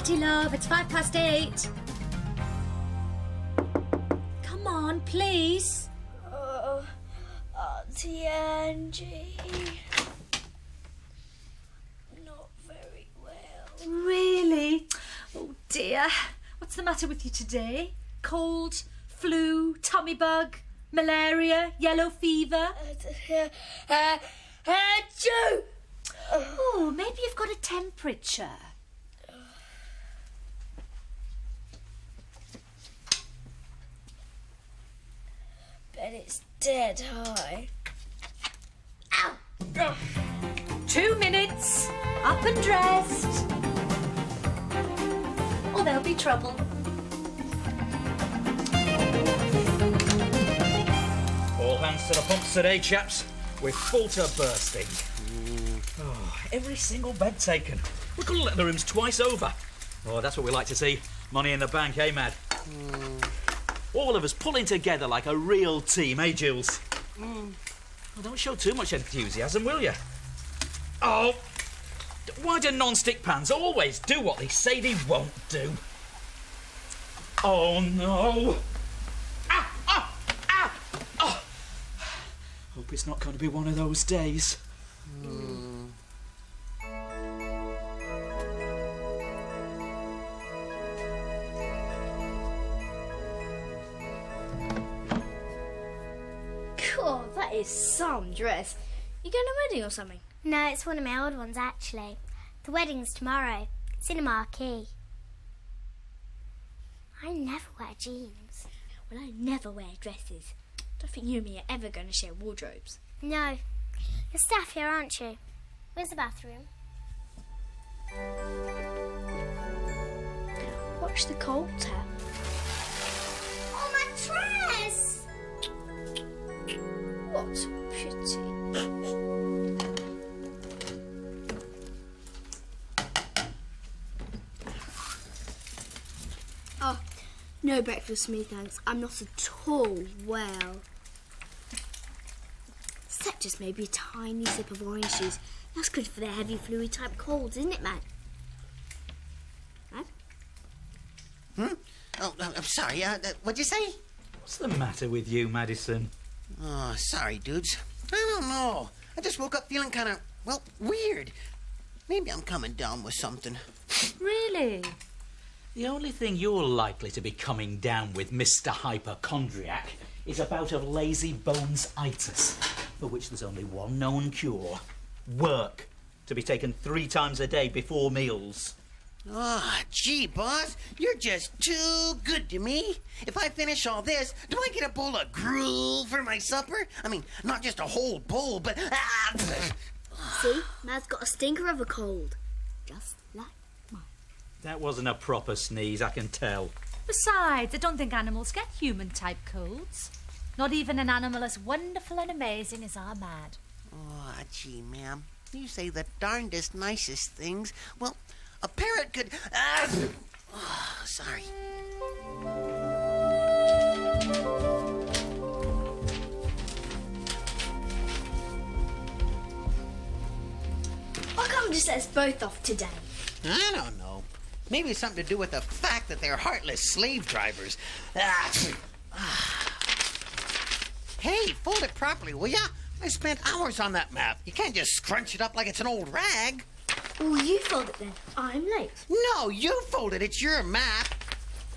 party, love. It's 8:05. Come on, please. Oh, Auntie Angie. Not very well. Really? Oh, dear. What's the matter with you today? Cold, flu, tummy bug, malaria, yellow fever? Achoo! Oh, maybe you've got a temperature. Bet it's dead high. Ow! 2 minutes. Up and dressed. Or there'll be trouble. All hands to the pumps today, chaps. We're full to bursting. Oh, every single bed taken. We couldn't let the rooms twice over. Oh, that's what we like to see. Money in the bank, eh, Mad? All of us pulling together like a real team, eh, Jules? Well, don't show too much enthusiasm, will you? Oh, why do non-stick pans always do what they say they won't do? Oh, no. Hope it's not going to be one of those days. God, that is some dress. You going to a wedding or something? No, it's one of my old ones, actually. The wedding's tomorrow. It's in a marquee. I never wear jeans. Well, I never wear dresses. Don't think you and me are ever going to share wardrobes. No. You're staff here, aren't you? Where's the bathroom? Watch the cold tap. Oh, my dress! What pretty. Oh, no breakfast for me, thanks. I'm not at all well. Except just maybe a tiny sip of orange juice. That's good for the heavy, fluid type colds, isn't it, Matt? Matt? Oh, I'm sorry. What'd you say? What's the matter with you, Madison? Oh, sorry, dudes. I don't know. I just woke up feeling kind of, well, weird. Maybe I'm coming down with something. Really? The only thing you're likely to be coming down with, Mr. Hypochondriac, is a bout of lazy bones-itis, for which there's only one known cure. Work. To be taken 3 times a day before meals. Oh, gee, boss. You're just too good to me. If I finish all this, do I get a bowl of gruel for my supper? I mean, not just a whole bowl, but... See? Matt's got a stinker of a cold. Just like mine. That wasn't a proper sneeze, I can tell. Besides, I don't think animals get human-type colds. Not even an animal as wonderful and amazing as our Mad. Oh, gee, ma'am. You say the darndest nicest things. Well, a parrot could... Oh, sorry. How come just let us both off today? I don't know. Maybe it's something to do with the fact that they're heartless slave drivers. Hey, fold it properly, will ya? I spent hours on that map. You can't just scrunch it up like it's an old rag. Oh, you fold it then. I'm late. No, you fold it. It's your map.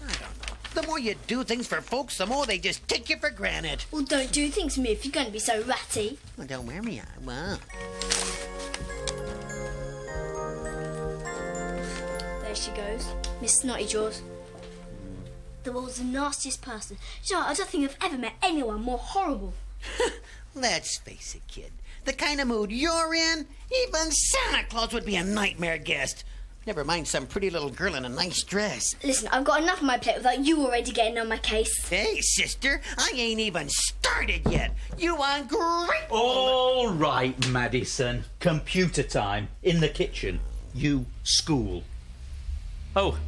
I don't know. The more you do things for folks, the more they just take you for granted. Well, don't do things to me if you're going to be so ratty. Well, don't wear me out. Well. There she goes. Miss Snotty Jaws. The world's the nastiest person. You know, I don't think I've ever met anyone more horrible. Let's face it, kid. The kind of mood you're in, even Santa Claus would be a nightmare guest. Never mind some pretty little girl in a nice dress. Listen, I've got enough on my plate without you already getting on my case. Hey, sister, I ain't even started yet. You ungrateful... All right, Madison. Computer time. In the kitchen. You school. Oh,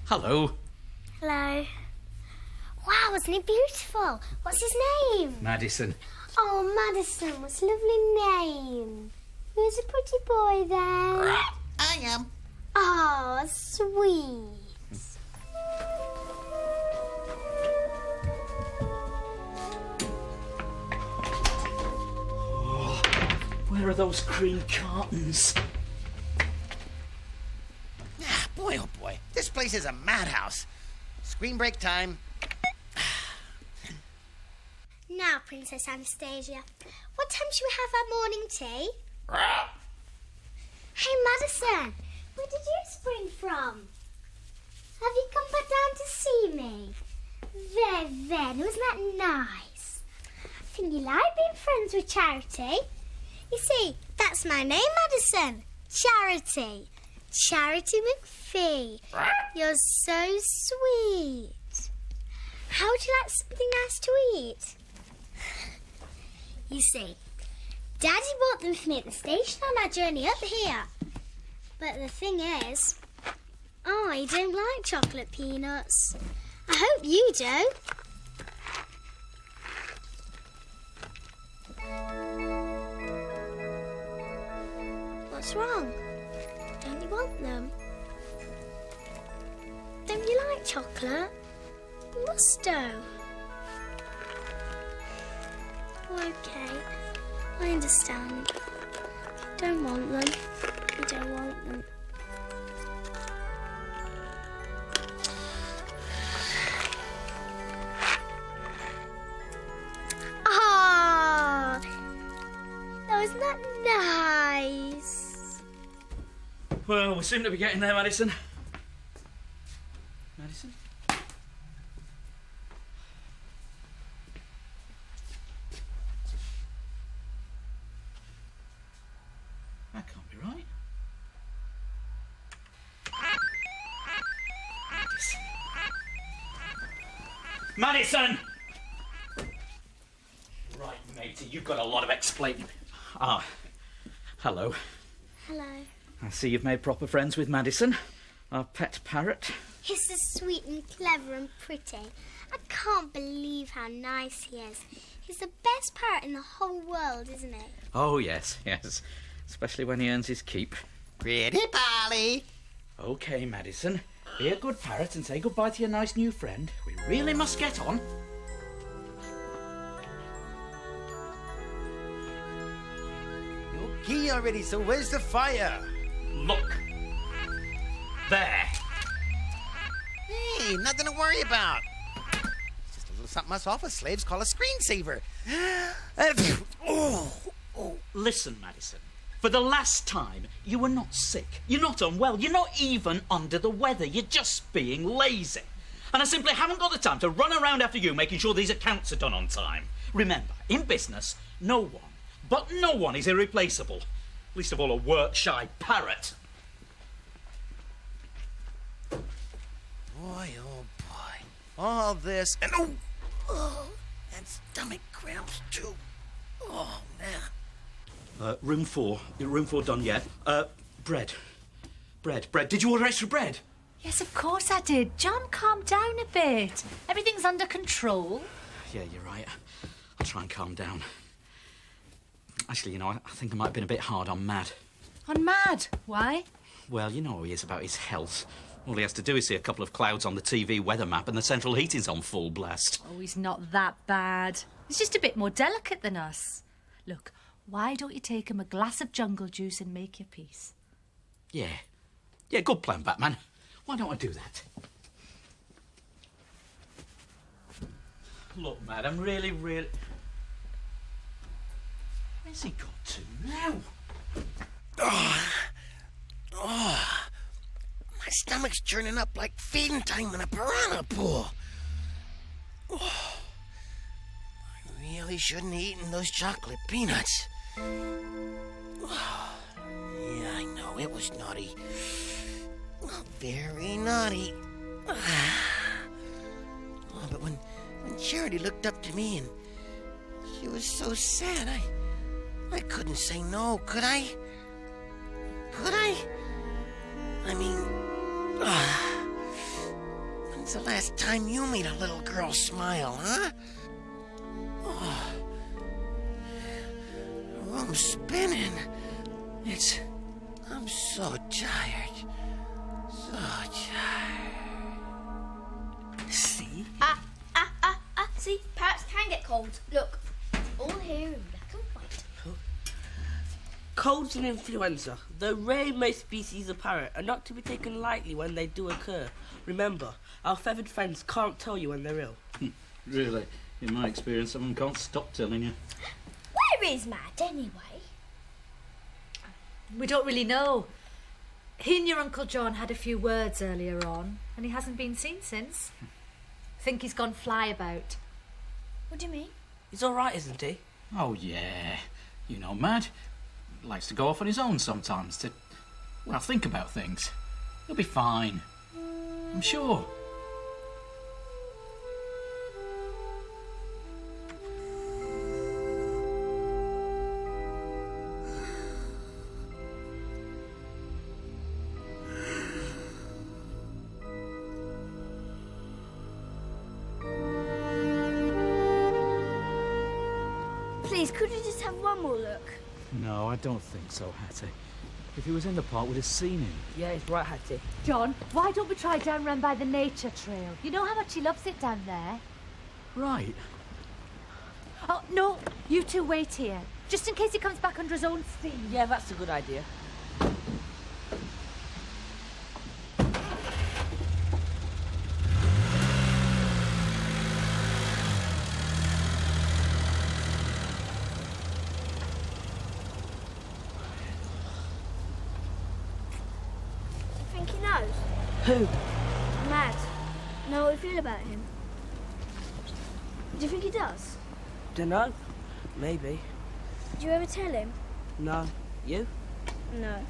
hello. Hello. Wow, isn't he beautiful? What's his name? Madison. Oh, Madison, what's a lovely name. Who's a pretty boy then? I am. Oh, sweet. Where are those cream cartons? Boy, oh boy, this place is a madhouse. Screen break time. Now, Princess Anastasia, what time should we have our morning tea? Hey, Madison, where did you spring from? Have you come back down to see me? Then, wasn't that nice? I think you like being friends with Charity. You see, that's my name, Madison. Charity. Charity McPhee. You're so sweet. How would you like something nice to eat? You see, Daddy bought them for me at the station on our journey up here. But the thing is, I don't like chocolate peanuts. I hope you do. What's wrong? Don't you want them? Don't you like chocolate? You must do. Okay, I understand. You don't want them. You don't want them. Ah, wasn't that nice? Well, we seem to be getting there, Madison. Madison? That can't be right. Madison! Right, matey, you've got a lot of explaining. Ah, hello. Hello. I see you've made proper friends with Madison, our pet parrot. He's so sweet and clever and pretty. I can't believe how nice he is. He's the best parrot in the whole world, isn't he? Oh, yes, yes. Especially when he earns his keep. Pretty Polly. OK, Madison. Be a good parrot and say goodbye to your nice new friend. We really must get on. Okay already, so where's the fire? Look. There. Hey, nothing to worry about. It's just a little something us office slaves call a screensaver. Listen, Madison. For the last time, you were not sick. You're not unwell. You're not even under the weather. You're just being lazy. And I simply haven't got the time to run around after you making sure these accounts are done on time. Remember, in business, no one, but no one is irreplaceable. Least of all a work-shy parrot. Boy, oh boy. All this and and stomach cramps too. Oh, man. Room 4. Room 4 done yet. Bread. Bread. Did you order extra bread? Yes, of course I did. John, calm down a bit. Everything's under control. Yeah, you're right. I'll try and calm down. Actually, you know, I think I might have been a bit hard on Mad. On Mad? Why? Well, you know how he is about his health. All he has to do is see a couple of clouds on the TV weather map and the central heating's on full blast. Oh, he's not that bad. He's just a bit more delicate than us. Look, why don't you take him a glass of jungle juice and make your peace? Yeah, good plan, Batman. Why don't I do that? Look, Mad, I'm really... Where's he got to now? My stomach's churning up like feeding time in a piranha pool. I really shouldn't have eaten those chocolate peanuts. Yeah, I know, it was naughty. Very naughty. But when Charity looked up to me and she was so sad, I couldn't say no, could I? Could I? I mean, when's the last time you made a little girl smile, huh? The room's spinning. I'm so tired. See? See, parrots can get colds. Look, all here in black and white. Colds and influenza, though rare in most species of parrot, are not to be taken lightly when they do occur. Remember, our feathered friends can't tell you when they're ill. Really? In my experience, someone can't stop telling you. Where is Matt, anyway? We don't really know. He and your Uncle John had a few words earlier on, and he hasn't been seen since. Think he's gone fly about. What do you mean? He's all right, isn't he? Oh, yeah. You know, Mad. Likes to go off on his own sometimes to, well, think about things. He'll be fine. I'm sure. Please, could we just have one more look? No, I don't think so, Hattie. If he was in the park, we'd have seen him. Yeah, he's right, Hattie. John, why don't we try down round by the nature trail? You know how much he loves it down there. Right. Oh, no, you two wait here, just in case he comes back under his own steam. Yeah, that's a good idea. Do you think he knows? Who? Matt. Know what we feel about him? Do you think he does? Dunno. Maybe. Do you ever tell him? No. You? No.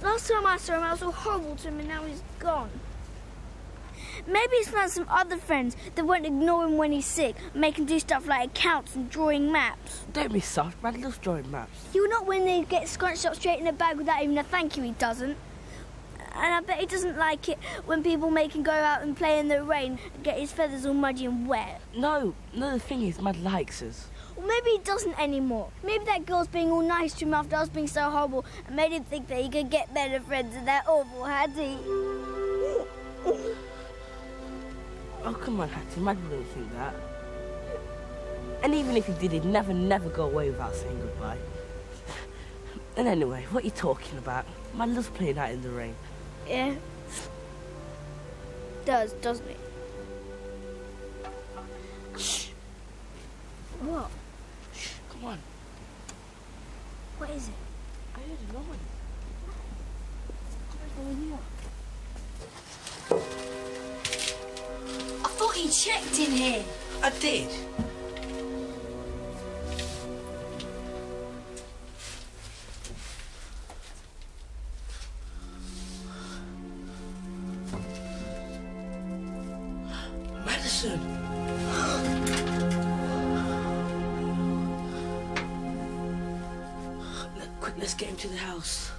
Last time I saw him, I was so horrible to him, and now he's gone. Maybe he's found some other friends that won't ignore him when he's sick, make him do stuff like accounts and drawing maps. Don't be soft. Brad loves drawing maps. He will not when they get scrunched up straight in a bag without even a thank you, he doesn't. And I bet he doesn't like it when people make him go out and play in the rain and get his feathers all muddy and wet. No, the thing is, Mad likes us. Or maybe he doesn't anymore. Maybe that girl's being all nice to him after us being so horrible and made him think that he could get better friends than that awful Hattie. Oh, come on, Hattie. Mad wouldn't think that. And even if he did, he'd never go away without saying goodbye. And anyway, what are you talking about? Mad loves playing out in the rain. Yeah. Does, doesn't he? Shh. What? Shh, come on. What is it? I heard a noise. Come over here. I thought he checked in here. I did. Madison. Quick, let's get him to the house.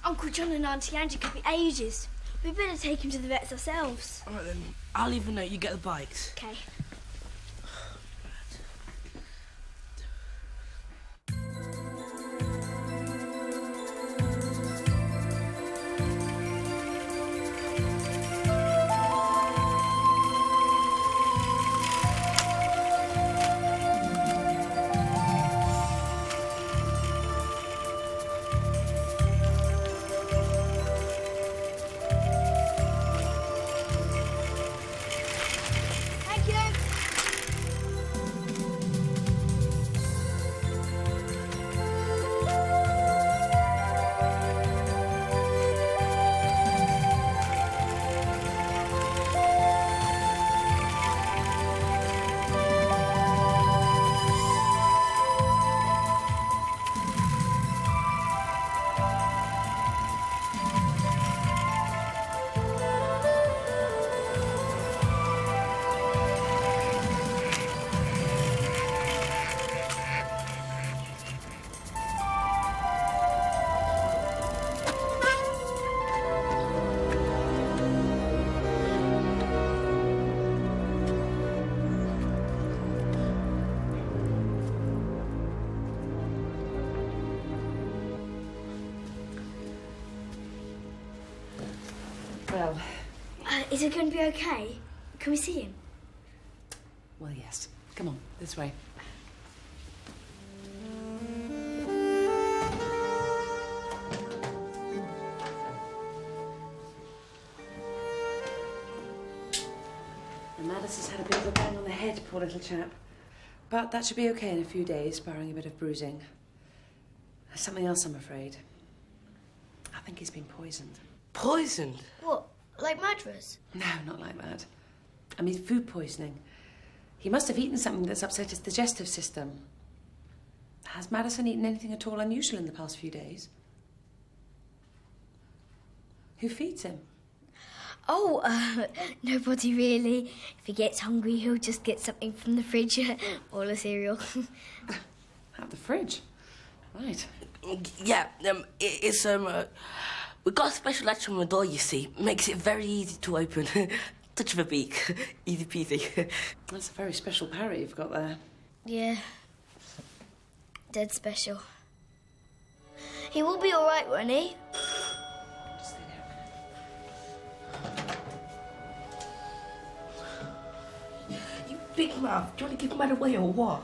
Uncle John and Auntie Angie could be ages. We better take him to the vets ourselves. All right then. I'll leave a note. You get the bikes. Okay. Thank you. Well, Is it going to be okay? Can we see him? well, yes. Come on, this way. And Madison's had a bit of a bang on the head, poor little chap. But that should be okay in a few days, barring a bit of bruising. There's something else, I'm afraid. I think he's been poisoned. Poisoned? What, like Madras? No, not like that. I mean, food poisoning. He must have eaten something that's upset his digestive system. Has Madison eaten anything at all unusual in the past few days? Who feeds him? Oh, nobody really. If he gets hungry, he'll just get something from the fridge or a cereal. Out the fridge? Right. Yeah, we got a special latch on the door, you see. Makes it very easy to open. Touch of a beak. Easy peasy. That's a very special parrot you've got there. Yeah. Dead special. He will be all right, won't he? Just stay there a minute. You big mouth. Do you want to give Mad away or what?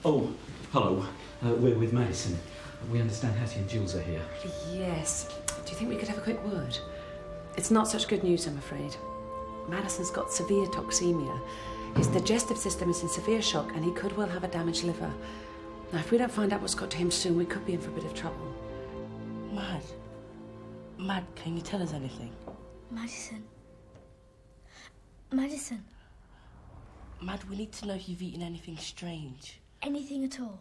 Oh, hello. We're with Madison. We understand Hattie and Jules are here. Yes. Do you think we could have a quick word? It's not such good news, I'm afraid. Madison's got severe toxemia. His digestive system is in severe shock and he could well have a damaged liver. Now, if we don't find out what's got to him soon, we could be in for a bit of trouble. Mad, can you tell us anything? Madison. Mad, we need to know if you've eaten anything strange. Anything at all?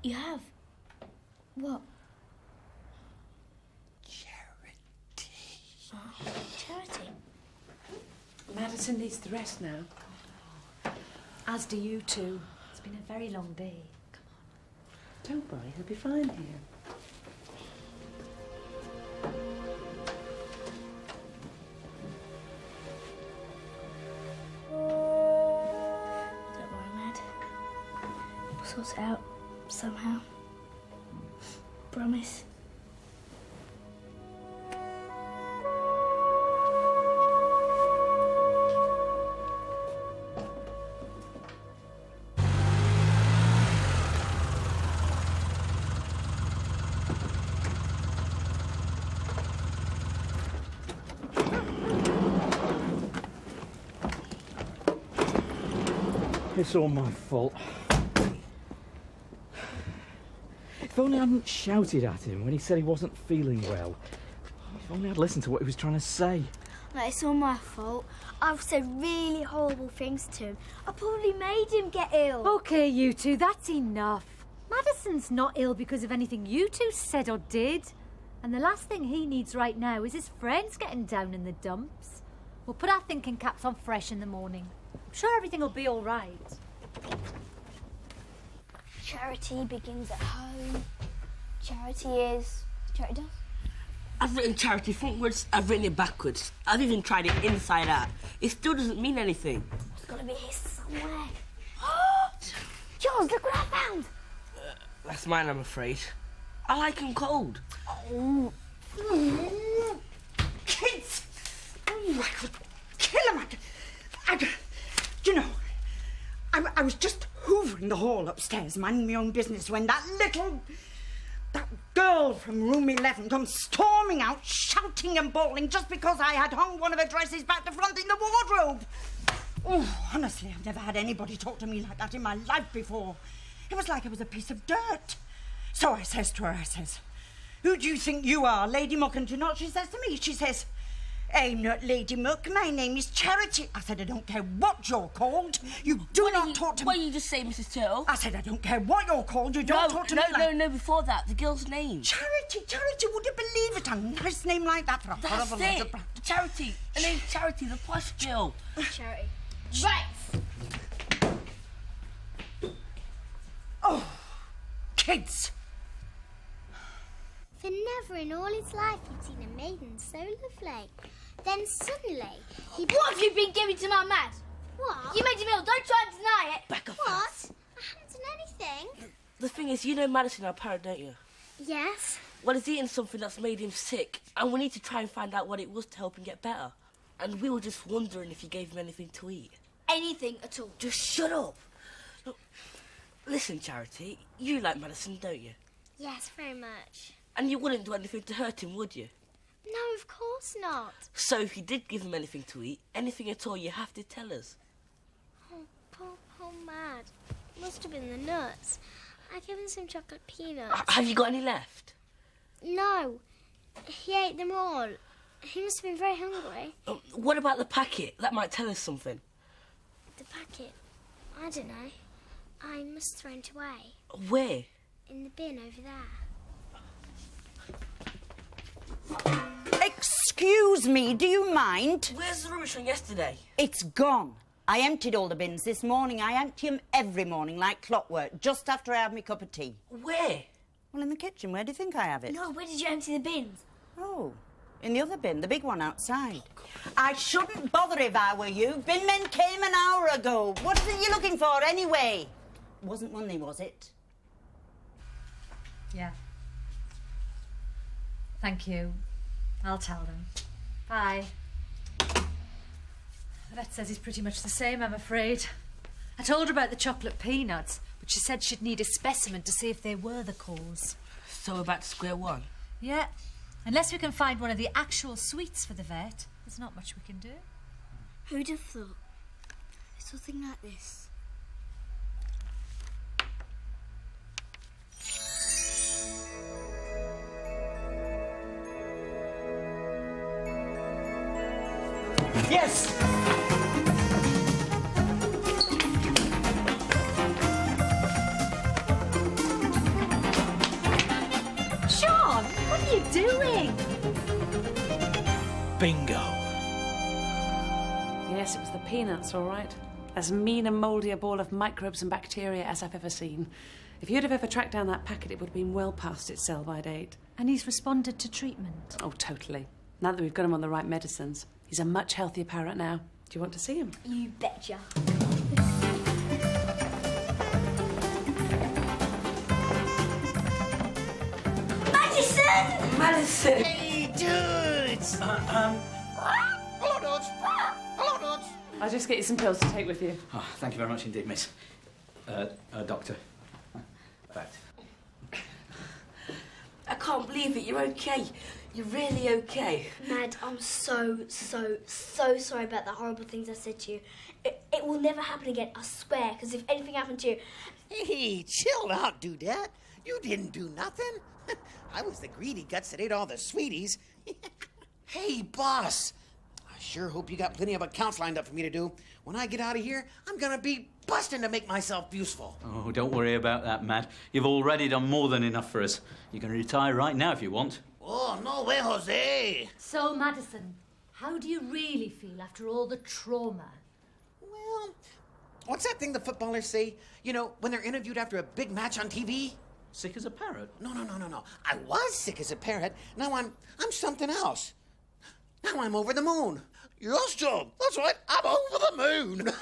You have? What? Charity. Charity? Madison needs the rest now. As do you two. It's been a very long day. Come on. Don't worry, he'll be fine here. Don't worry, Mad. We'll sort it out somehow. Promise. It's all my fault. If only I hadn't shouted at him when he said he wasn't feeling well. If only I'd listened to what he was trying to say. No, it's all my fault. I've said really horrible things to him. I probably made him get ill. OK, you two, that's enough. Madison's not ill because of anything you two said or did. And the last thing he needs right now is his friends getting down in the dumps. We'll put our thinking caps on fresh in the morning. I'm sure everything will be all right. Charity begins at home. Charity is... Charity does? I've written charity frontwards, I've written it backwards. I've even tried it inside out. It still doesn't mean anything. It's got to be here somewhere. Jules, look what I found! That's mine, I'm afraid. I like him cold. Oh. Kids! Oh, I could kill him. Do you know, I was just hoovering the hall upstairs, minding my own business, when that girl from room 11 comes storming out, shouting and bawling, just because I had hung one of her dresses back to front in the wardrobe. Oh, honestly, I've never had anybody talk to me like that in my life before. It was like it was a piece of dirt. So I says to her, who do you think you are, Lady Muck? And do you know what she says to me? She says, I'm not Lady Muck, my name is Charity. I said, I don't care what you're called. You do not talk to me. What did you just say, Mrs. Turtle? I said, I don't care what you're called. You don't talk to me like... No, before that, the girl's name. Charity, would you believe it? A nice name like that for a That's horrible it. little brat. Charity. Her name's Charity, the posh girl. Charity. Right! Oh, kids. For never in all his life he'd seen a maiden so lovely. Then suddenly he... What have you been giving to my Mad? What? You made him ill, don't try and deny it. Back off. What? I haven't done anything. The thing is, you know Madison, our parrot, don't you? Yes? Well, he's eating something that's made him sick, and we need to try and find out what it was to help him get better. And we were just wondering if you gave him anything to eat. Anything at all. Just shut up. Look, listen, Charity, you like Madison, don't you? Yes, very much. And you wouldn't do anything to hurt him, would you? No, of course not. So if you did give him anything to eat, anything at all, you have to tell us. Oh, poor Mad. Must have been the nuts. I gave him some chocolate peanuts. Have you got any left? No, he ate them all. He must have been very hungry. What about the packet? That might tell us something. The packet? I don't know. I must throw it away. Where? In the bin over there. Excuse me, do you mind? Where's the rubbish from yesterday? It's gone. I emptied all the bins this morning. I empty them every morning like clockwork, just after I have my cup of tea. Where? Well, in the kitchen. Where do you think I have it? No, where did you empty the bins? Oh, in the other bin, the big one outside. I shouldn't bother if I were you. Bin men came an hour ago. What is it you're looking for, anyway? Wasn't money, was it? Yeah. Thank you. I'll tell them. Bye. The vet says he's pretty much the same, I'm afraid. I told her about the chocolate peanuts, but she said she'd need a specimen to see if they were the cause. So we're back to square one? Yeah. Unless we can find one of the actual sweets for the vet, there's not much we can do. Who'd have thought? Something like this. Yes! Sean, what are you doing? Bingo. Yes, it was the peanuts, all right. As mean and mouldy a ball of microbes and bacteria as I've ever seen. If you'd have ever tracked down that packet, it would have been well past its sell-by date. And he's responded to treatment. Oh, totally. Now that we've got him on the right medicines, he's a much healthier parrot now. Do you want to see him? You betcha. Madison! Madison! Hey, dudes! Hello, dudes! Hello, dudes! I'll just get you some pills to take with you. Oh, thank you very much indeed, miss. Doctor. Fact. I can't believe it. You're okay. You're really okay. Mad, I'm so sorry about the horrible things I said to you. It will never happen again, I swear, because if anything happened to you... Hey, chill out, dudette. You didn't do nothing. I was the greedy guts that ate all the sweeties. Hey, boss. I sure hope you got plenty of accounts lined up for me to do. When I get out of here, I'm gonna be busting to make myself useful. Oh, don't worry about that, Matt. You've already done more than enough for us. You can retire right now if you want. Oh, no way, Jose. So, Madison, how do you really feel after all the trauma? Well, what's that thing the footballers say? You know, when they're interviewed after a big match on TV? Sick as a parrot? No. I was sick as a parrot. Now I'm something else. Now I'm over the moon. Yes, John. That's right. I'm over the moon.